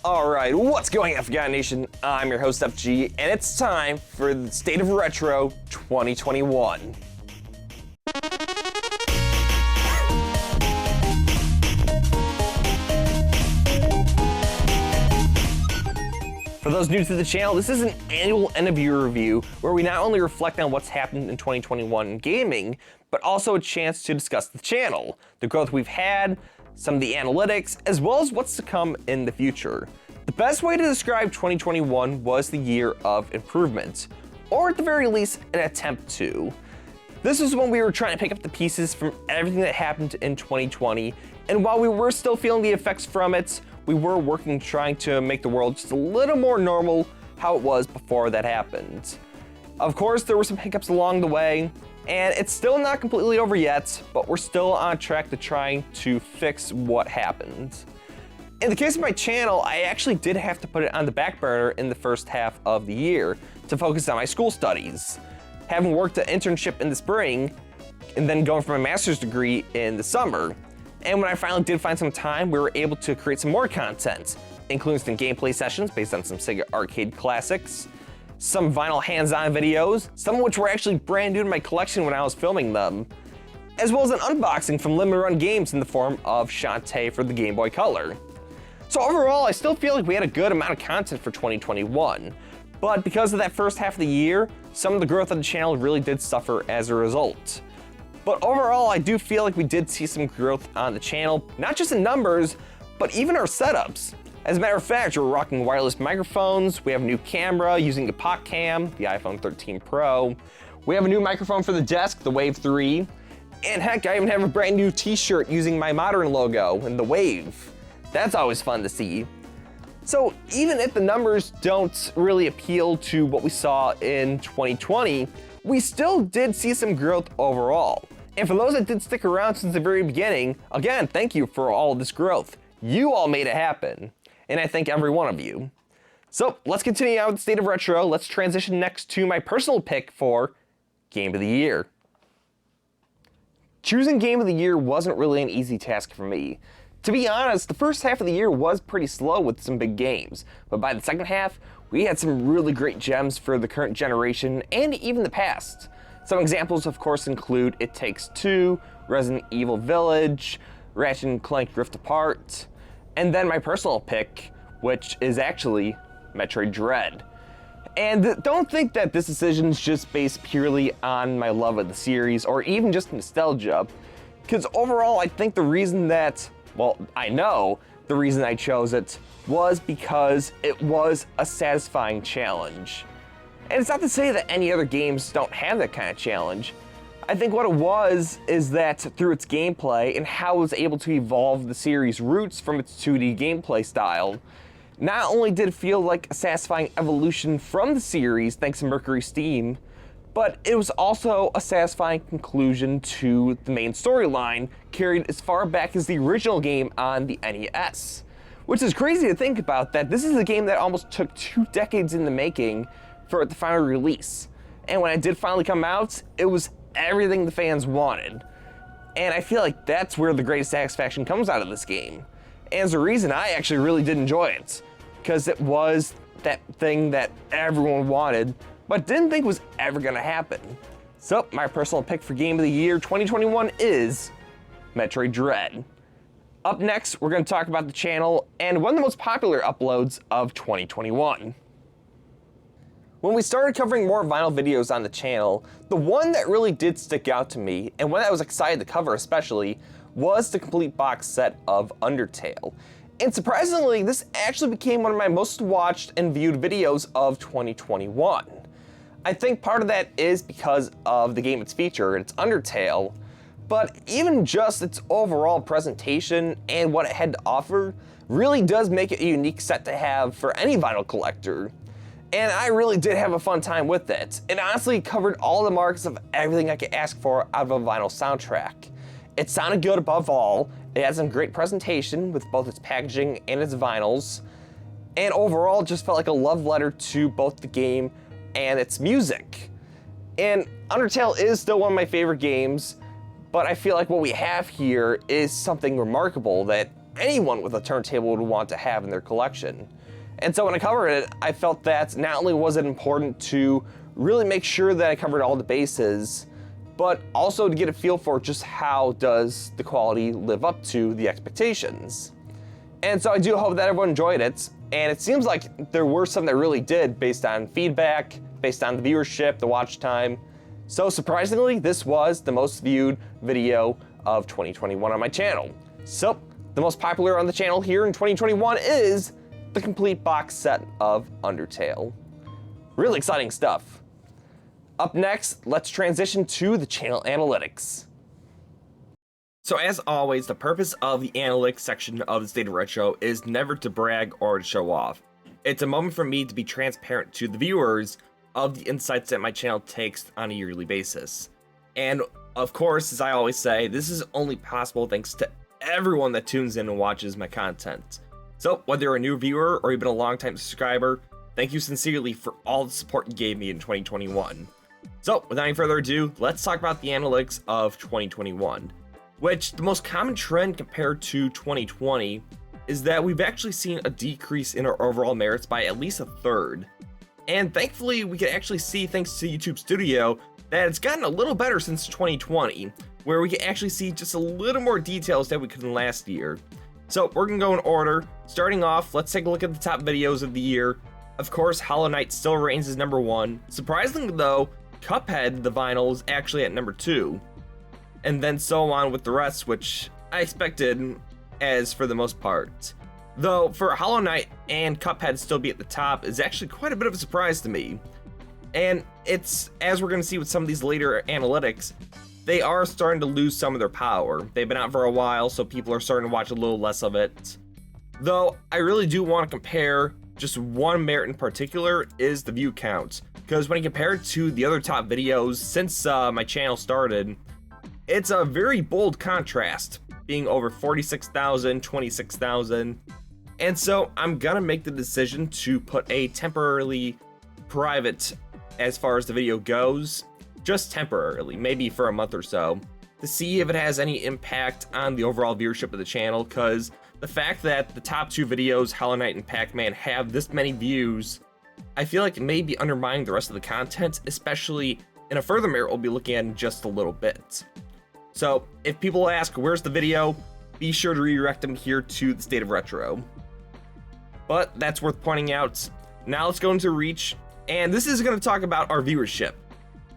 Alright, what's going on, Forgotten Nation? I'm your host, FG, and it's time for the State of Retro 2021. For those new to the channel, this is an annual end-of-year review where we not only reflect on what's happened in 2021 in gaming, but also a chance to discuss the channel, the growth we've had, some of the analytics, as well as what's to come in the future. The best way to describe 2021 was the year of improvement, or at the very least, an attempt to. This was when we were trying to pick up the pieces from everything that happened in 2020, and while we were still feeling the effects from it, we were working trying to make the world just a little more normal how it was before that happened. Of course, there were some hiccups along the way, and it's still not completely over yet, but we're still on track to trying to fix what happened. In the case of my channel, I actually did have to put it on the back burner in the first half of the year to focus on my school studies. Having worked an internship in the spring, and then going for my master's degree in the summer. And when I finally did find some time, we were able to create some more content, including some gameplay sessions based on some Sega arcade classics, some vinyl hands-on videos, some of which were actually brand new to my collection when I was filming them, as well as an unboxing from limited run games in the form of Shantae for the Game Boy Color. So overall, I still feel like we had a good amount of content for 2021, but because of that first half of the year, some of the growth of the channel really did suffer as a result. But overall, I do feel like we did see some growth on the channel, not just in numbers, but even our setups. As a matter of fact, we're rocking wireless microphones, we have a new camera using the Pocket Cam, the iPhone 13 Pro, we have a new microphone for the desk, the Wave 3, and heck, I even have a brand new t-shirt using my modern logo and the Wave. That's always fun to see. So even if the numbers don't really appeal to what we saw in 2020, we still did see some growth overall. And for those that did stick around since the very beginning, again, thank you for all of this growth. You all made it happen, and I thank every one of you. So let's continue on with the State of Retro. Let's transition next to my personal pick for Game of the Year. Choosing Game of the Year wasn't really an easy task for me. To be honest, the first half of the year was pretty slow with some big games, but by the second half, we had some really great gems for the current generation and even the past. Some examples, of course, include It Takes Two, Resident Evil Village, Ratchet & Clank Rift Apart, and then my personal pick, which is actually Metroid Dread. And don't think that this decision is just based purely on my love of the series or even just nostalgia, because overall I think the reason that, well, I know the reason I chose it was because it was a satisfying challenge. And it's not to say that any other games don't have that kind of challenge. I think what it was is that through its gameplay and how it was able to evolve the series' roots from its 2D gameplay style, not only did it feel like a satisfying evolution from the series thanks to Mercury Steam, but it was also a satisfying conclusion to the main storyline carried as far back as the original game on the NES. Which is crazy to think about, that this is a game that almost took 2 decades in the making for the final release. And when it did finally come out, it was everything the fans wanted. And I feel like that's where the greatest satisfaction comes out of this game. And as a reason, I actually really did enjoy it, because it was that thing that everyone wanted, but didn't think was ever gonna happen. So my personal pick for Game of the Year 2021 is Metroid Dread. Up next, we're gonna talk about the channel and one of the most popular uploads of 2021. When we started covering more vinyl videos on the channel, the one that really did stick out to me, and one I was excited to cover especially, was the complete box set of Undertale. And surprisingly, this actually became one of my most watched and viewed videos of 2021. I think part of that is because of the game it's featured, it's Undertale, but even just its overall presentation and what it had to offer really does make it a unique set to have for any vinyl collector. And I really did have a fun time with it. It honestly covered all the marks of everything I could ask for out of a vinyl soundtrack. It sounded good above all, it had some great presentation with both its packaging and its vinyls, and overall just felt like a love letter to both the game and its music. And Undertale is still one of my favorite games, but I feel like what we have here is something remarkable that anyone with a turntable would want to have in their collection. And so when I covered it, I felt that not only was it important to really make sure that I covered all the bases, but also to get a feel for just how does the quality live up to the expectations. And so I do hope that everyone enjoyed it, and it seems like there were some that really did based on feedback, based on the viewership, the watch time. So surprisingly, this was the most viewed video of 2021 on my channel. So the most popular on the channel here in 2021 is the complete box set of Undertale. Really exciting stuff. Up next, let's transition to the channel analytics. So as always, the purpose of the analytics section of the State of Retro is never to brag or to show off. It's a moment for me to be transparent to the viewers of the insights that my channel takes on a yearly basis. And of course, as I always say, this is only possible thanks to everyone that tunes in and watches my content. So whether you're a new viewer or you've been a long-time subscriber, thank you sincerely for all the support you gave me in 2021. So without any further ado, let's talk about the analytics of 2021, which the most common trend compared to 2020 is that we've actually seen a decrease in our overall merits by at least a third. And thankfully, we can actually see, thanks to YouTube Studio, that it's gotten a little better since 2020, where we can actually see just a little more details than we could in last year. So we're gonna go in order. Starting off, let's take a look at the top videos of the year. Of course, Hollow Knight still reigns as number 1. Surprisingly though, Cuphead, the vinyl, is actually at number 2. And then so on with the rest, which I expected as for the most part. Though for Hollow Knight and Cuphead still be at the top is actually quite a bit of a surprise to me. And it's, as we're going to see with some of these later analytics, they are starting to lose some of their power. They've been out for a while, so people are starting to watch a little less of it. Though I really do want to compare just one merit in particular is the view count. Because when you compare it to the other top videos since my channel started, it's a very bold contrast, being over 46,000, 26,000. And so I'm gonna make the decision to put a temporarily private as far as the video goes, just temporarily, maybe for a month or so, to see if it has any impact on the overall viewership of the channel, because the fact that the top 2 videos, Hollow Knight and Pac-Man, have this many views, I feel like it may be undermining the rest of the content, especially in a further merit we'll be looking at in just a little bit. So if people ask, where's the video? Be sure to redirect them here to the State of Retro. But that's worth pointing out. Now let's go into reach, and this is going to talk about our viewership.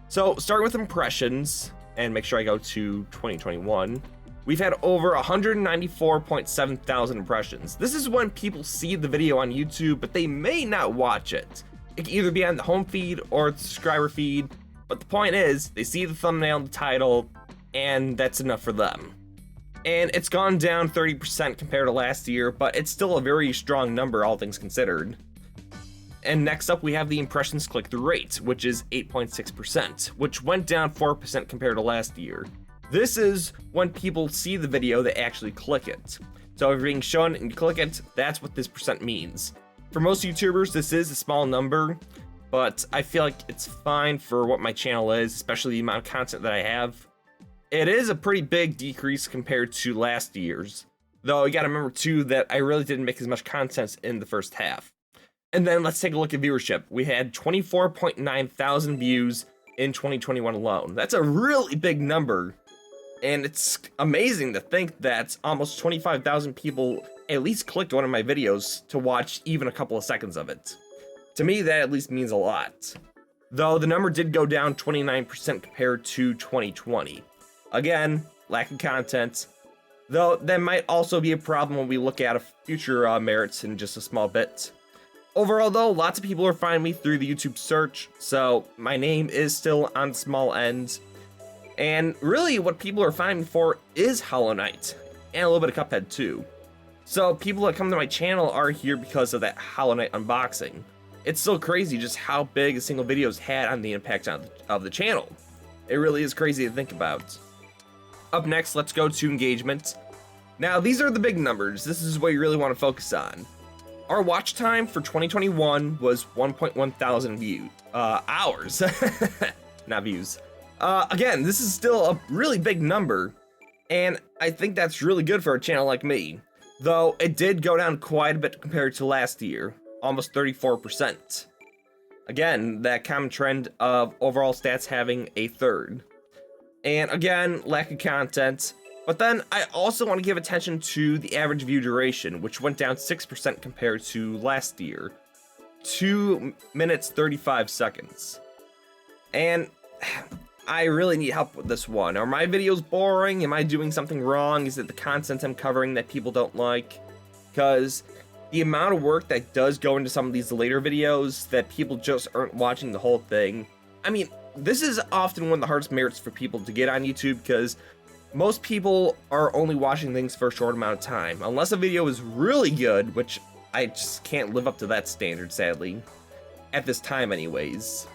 So starting with impressions, and make sure I go to 2021, we've had over 194.7 thousand impressions. This is when people see the video on YouTube, but they may not watch it. It can either be on the home feed or the subscriber feed, but the point is, they see the thumbnail and the title, and that's enough for them. And it's gone down 30% compared to last year, but it's still a very strong number, all things considered. And next up, we have the impressions click-through rate, which is 8.6%, which went down 4% compared to last year. This is when people see the video, they actually click it. So if you're being shown and you click it, that's what this percent means. For most YouTubers, this is a small number, but I feel like it's fine for what my channel is, especially the amount of content that I have. It is a pretty big decrease compared to last year's, though you gotta remember too that I really didn't make as much content in the first half. And then let's take a look at viewership. We had 24.9 thousand views in 2021 alone. That's a really big number, and it's amazing to think that almost 25,000 people at least clicked one of my videos to watch even a couple of seconds of it. To me, that at least means a lot. Though the number did go down 29% compared to 2020. Again, lack of content, though that might also be a problem when we look at future merits in just a small bit. Overall though, lots of people are finding me through the YouTube search, so my name is still on the small end. And really what people are finding me for is Hollow Knight, and a little bit of Cuphead too. So people that come to my channel are here because of that Hollow Knight unboxing. It's so crazy just how big a single video's had on the impact of the channel. It really is crazy to think about. Up next, let's go to engagement. Now, these are the big numbers. This is what you really want to focus on. Our watch time for 2021 was 1.1 thousand hours, not views. Again, this is still a really big number, and I think that's really good for a channel like me. though it did go down quite a bit compared to last year, almost 34%. Again, that common trend of overall stats having a third. And again, lack of content. But then I also want to give attention to the average view duration, which went down 6% compared to last year. 2 minutes 35 seconds. And I really need help with this one. Are my videos boring? Am I doing something wrong? Is it the content I'm covering that people don't like? Because the amount of work that does go into some of these later videos that people just aren't watching the whole thing. I mean, this is often one of the hardest merits for people to get on YouTube, because most people are only watching things for a short amount of time. Unless a video is really good, which I just can't live up to that standard, sadly. At this time anyways.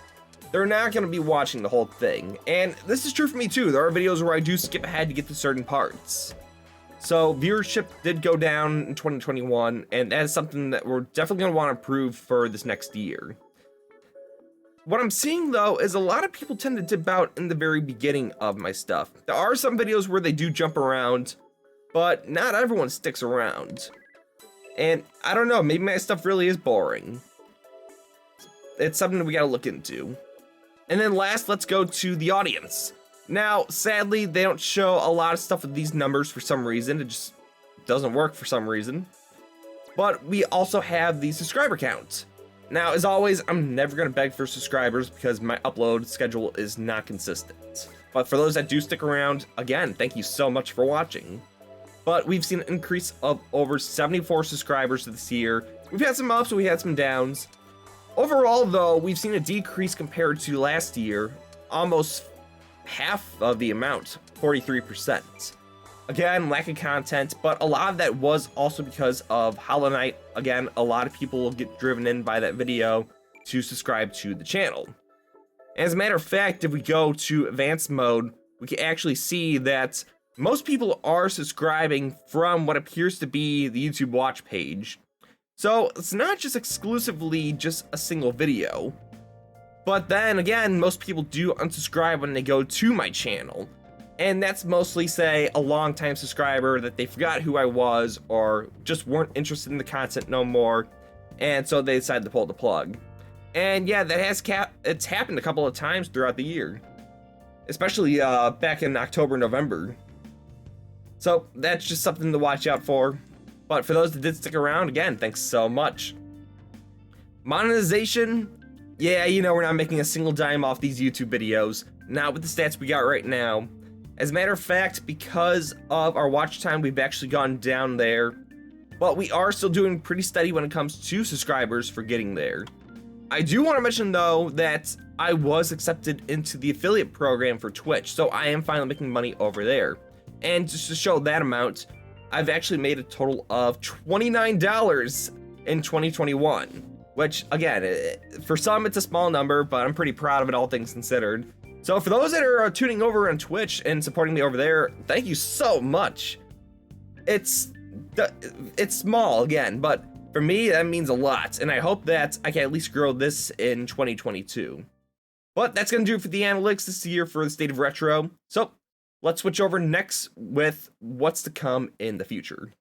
They're not going to be watching the whole thing. And this is true for me too. There are videos where I do skip ahead to get to certain parts. So viewership did go down in 2021, and that is something that we're definitely going to want to improve for this next year. What I'm seeing though is a lot of people tend to dip out in the very beginning of my stuff. There are some videos where they do jump around, but not everyone sticks around. And I don't know, maybe my stuff really is boring. It's something that we gotta look into. And then last, let's go to the audience. Now, sadly, they don't show a lot of stuff with these numbers for some reason. It just doesn't work for some reason. But we also have the subscriber count. Now, as always, I'm never gonna beg for subscribers because my upload schedule is not consistent. But for those that do stick around, again, thank you so much for watching. But we've seen an increase of over 74 subscribers this year. We've had some ups, we had some downs. Overall, though, we've seen a decrease compared to last year, almost half of the amount, 43%. Again, lack of content, but a lot of that was also because of Hollow Knight. Again, a lot of people will get driven in by that video to subscribe to the channel. As a matter of fact, if we go to advanced mode, we can actually see that most people are subscribing from what appears to be the YouTube watch page. So it's not just exclusively just a single video. But then again, most people do unsubscribe when they go to my channel. And that's mostly, say, a long-time subscriber that they forgot who I was or just weren't interested in the content no more. And so they decided to pull the plug. And yeah, that has it's happened a couple of times throughout the year. Especially back in October, November. So that's just something to watch out for. But for those that did stick around, again, thanks so much. Monetization, yeah, you know, we're not making a single dime off these YouTube videos. Not with the stats we got right now. As a matter of fact, because of our watch time, we've actually gone down there. But we are still doing pretty steady when it comes to subscribers for getting there. I do want to mention, though, that I was accepted into the affiliate program for Twitch, so I am finally making money over there. And just to show that amount, I've actually made a total of $29 in 2021, which, again, for some it's a small number, but I'm pretty proud of it, all things considered. So for those that are tuning over on Twitch and supporting me over there, thank you so much. It's small, again, but for me, that means a lot, and I hope that I can at least grow this in 2022. But that's going to do it for the analytics this year for the State of Retro. So let's switch over next with what's to come in the future.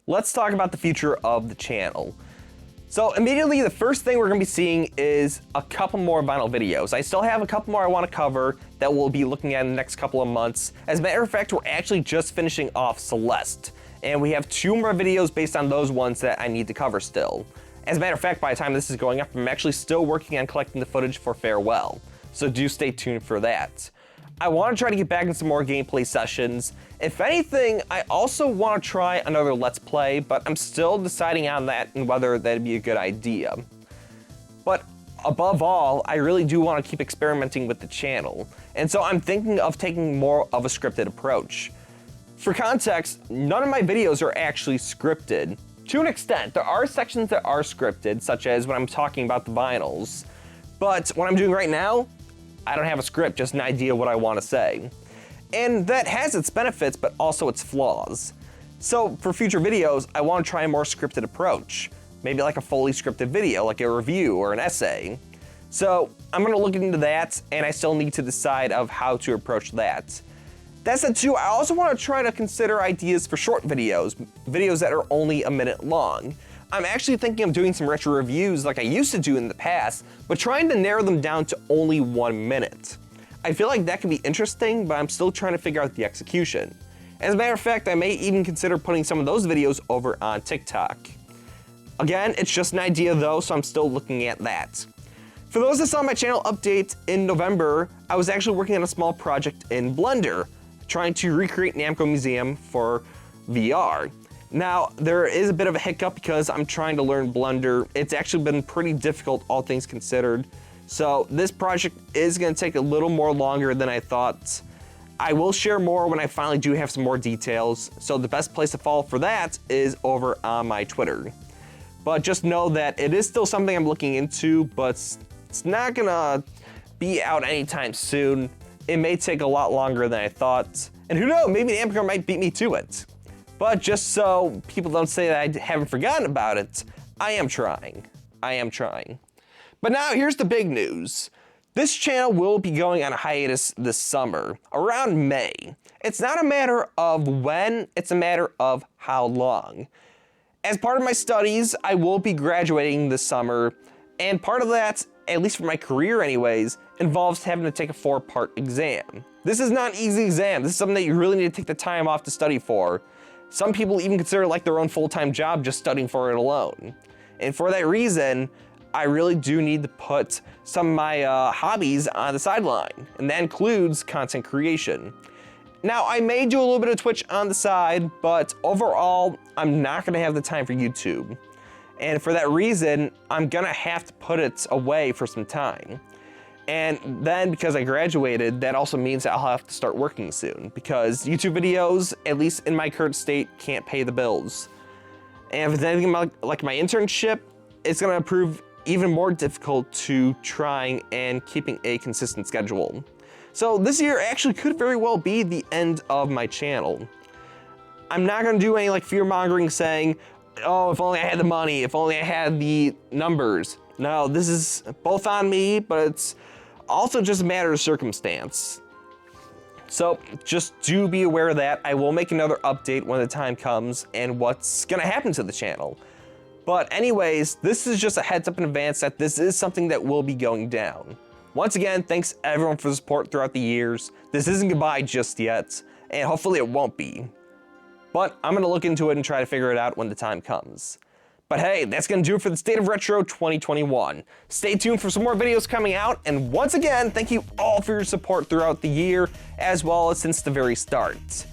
Let's talk about the future of the channel. So immediately, the first thing we're going to be seeing is a couple more vinyl videos. I still have a couple more I want to cover that we'll be looking at in the next couple of months. As a matter of fact, we're actually just finishing off Celeste, and we have 2 more videos based on those ones that I need to cover still. As a matter of fact, by the time this is going up, I'm actually still working on collecting the footage for Farewell, so do stay tuned for that. I want to try to get back in some more gameplay sessions. If anything, I also want to try another Let's Play, but I'm still deciding on that and whether that'd be a good idea. But above all, I really do want to keep experimenting with the channel, and so I'm thinking of taking more of a scripted approach. For context, none of my videos are actually scripted. To an extent, there are sections that are scripted, such as when I'm talking about the vinyls. But what I'm doing right now, I don't have a script, just an idea of what I want to say. And that has its benefits, but also its flaws. So for future videos, I want to try a more scripted approach. Maybe like a fully scripted video, like a review or an essay. So I'm going to look into that, and I still need to decide of how to approach that. That said too, I also want to try to consider ideas for short videos, videos that are only a minute long. I'm actually thinking of doing some retro reviews like I used to do in the past, but trying to narrow them down to only 1 minute. I feel like that could be interesting, but I'm still trying to figure out the execution. As a matter of fact, I may even consider putting some of those videos over on TikTok. Again, it's just an idea though, so I'm still looking at that. For those that saw my channel update in November, I was actually working on a small project in Blender, trying to recreate Namco Museum for VR. Now, there is a bit of a hiccup because I'm trying to learn Blender. It's actually been pretty difficult, all things considered. So this project is going to take a little more longer than I thought. I will share more when I finally do have some more details. So the best place to follow for that is over on my Twitter. But just know that it is still something I'm looking into, but it's not going to be out anytime soon. It may take a lot longer than I thought. And who knows, maybe Namco might beat me to it. But just so people don't say that I haven't forgotten about it, I am trying. But now here's the big news. This channel will be going on a hiatus this summer, around May. It's not a matter of when, it's a matter of how long. As part of my studies, I will be graduating this summer, and part of that, at least for my career anyways, involves having to take a 4-part exam. This is not an easy exam. This is something that you really need to take the time off to study for. Some people even consider it like their own full-time job just studying for it alone. And for that reason, I really do need to put some of my hobbies on the sideline, and that includes content creation. Now, I may do a little bit of Twitch on the side, but overall, I'm not gonna have the time for YouTube. And for that reason, I'm gonna have to put it away for some time. And then because I graduated, that also means that I'll have to start working soon because YouTube videos, at least in my current state, can't pay the bills. And if it's anything like my internship, it's gonna prove even more difficult to trying and keeping a consistent schedule. So this year actually could very well be the end of my channel. I'm not gonna do any like fear mongering saying, oh, if only I had the money, if only I had the numbers. No, this is both on me, but it's also just a matter of circumstance. So just do be aware of that. I will make another update when the time comes and what's gonna happen to the channel. But anyways, this is just a heads up in advance that this is something that will be going down. Once again, thanks everyone for the support throughout the years. This isn't goodbye just yet, and hopefully it won't be. But I'm gonna look into it and try to figure it out when the time comes. But hey, that's gonna do it for the State of Retro 2021. Stay tuned for some more videos coming out, and once again, thank you all for your support throughout the year, as well as since the very start.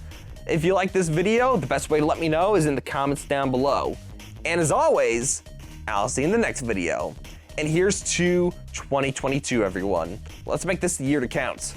If you like this video, the best way to let me know is in the comments down below. And as always, I'll see you in the next video. And here's to 2022, everyone. Let's make this the year to count.